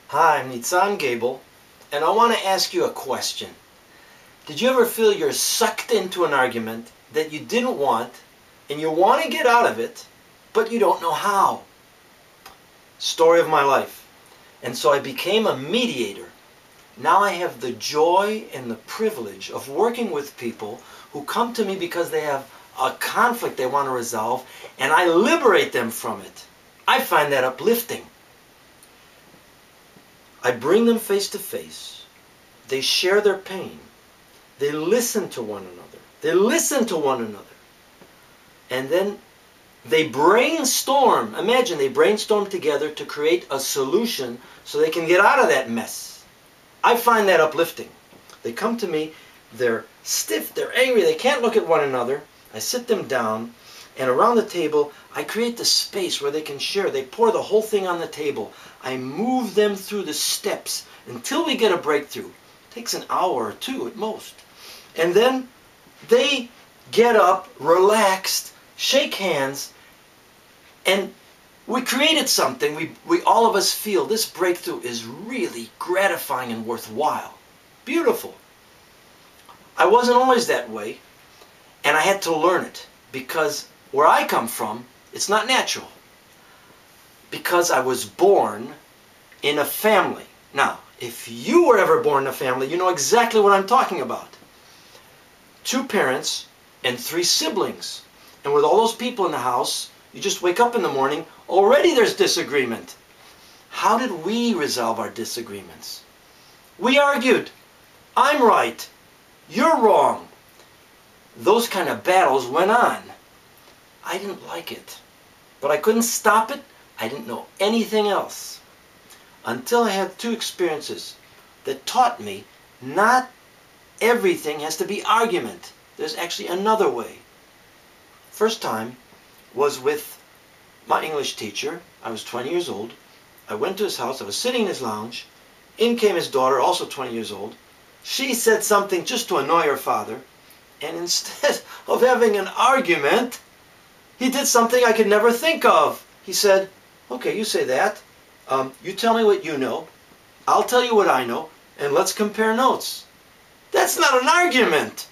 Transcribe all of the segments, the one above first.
Hi, I'm Nitsan Gaibel, and I want to ask you a question. Did you ever feel you're sucked into an argument that you didn't want, and you want to get out of it, but you don't know how? Story of my life. And so I became a mediator. Now I have the joy and the privilege of working with people who come to me because they have a conflict they want to resolve, and I liberate them from it. I find that uplifting. I bring them face to face. They share their pain. They listen to one another. They listen to one another. And then they brainstorm. Imagine they brainstorm together to create a solution so they can get out of that mess. I find that uplifting. They come to me, they're stiff, they're angry, they can't look at one another. I sit them down, and around the table, I create the space where they can share. They pour the whole thing on the table. I move them through the steps until we get a breakthrough. It takes an hour or two at most. And then they get up, relaxed, shake hands, and we created something. We all of us feel this breakthrough is really gratifying and worthwhile. Beautiful. I wasn't always that way, and I had to learn it because where I come from, it's not natural. Because I was born in a family. Now, if you were ever born in a family, you know exactly what I'm talking about. 2 parents and 3 siblings. And with all those people in the house, you just wake up in the morning, already there's disagreement. How did we resolve our disagreements? We argued. I'm right. You're wrong. Those kind of battles went on. I didn't like it. But I couldn't stop it. I didn't know anything else. Until I had 2 experiences that taught me not everything has to be argument. There's actually another way. First time was with my English teacher. I was 20 years old. I went to his house. I was sitting in his lounge. In came his daughter, also 20 years old. She said something just to annoy her father. And instead of having an argument, he did something I could never think of. He said, okay, you say that. You tell me what you know. I'll tell you what I know. And let's compare notes. That's not an argument.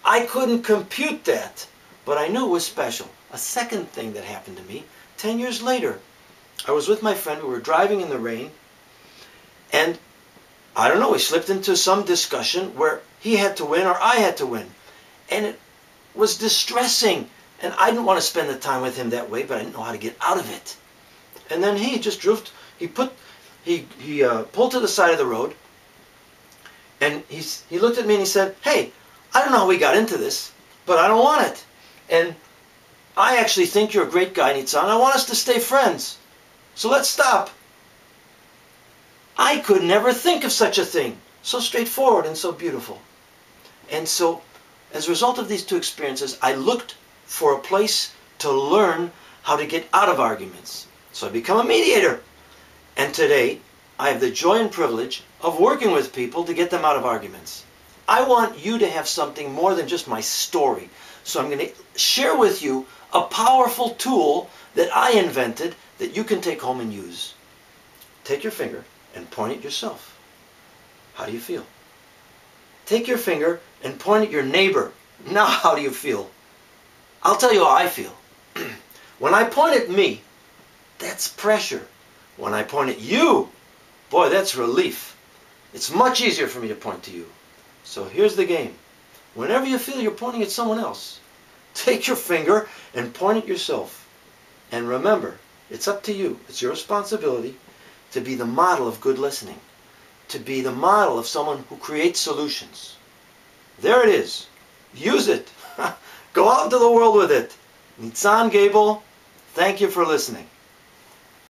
I couldn't compute that. But I knew it was special. A second thing that happened to me, 10 years later. I was with my friend. We were driving in the rain. And I don't know, we slipped into some discussion where he had to win or I had to win. And it was distressing. And I didn't want to spend the time with him that way, but I didn't know how to get out of it. And then he just drove, he pulled to the side of the road, and he looked at me and he said, hey, I don't know how we got into this, but I don't want it. And I actually think you're a great guy, Nitsan. I want us to stay friends. So let's stop. I could never think of such a thing. So straightforward and so beautiful. And so, as a result of these 2 experiences, I looked for a place to learn how to get out of arguments. So I become a mediator. And today, I have the joy and privilege of working with people to get them out of arguments. I want you to have something more than just my story. So I'm going to share with you a powerful tool that I invented that you can take home and use. Take your finger and point at yourself. How do you feel? Take your finger and point at your neighbor. Now how do you feel? I'll tell you how I feel. When I point at me, that's pressure. When I point at you, boy, that's relief. It's much easier for me to point to you. So here's the game. Whenever you feel you're pointing at someone else, take your finger and point at yourself. And remember, it's up to you. It's your responsibility to be the model of good listening. To be the model of someone who creates solutions. There it is. Use it. Go out into the world with it. Nitsan Gaibel, thank you for listening.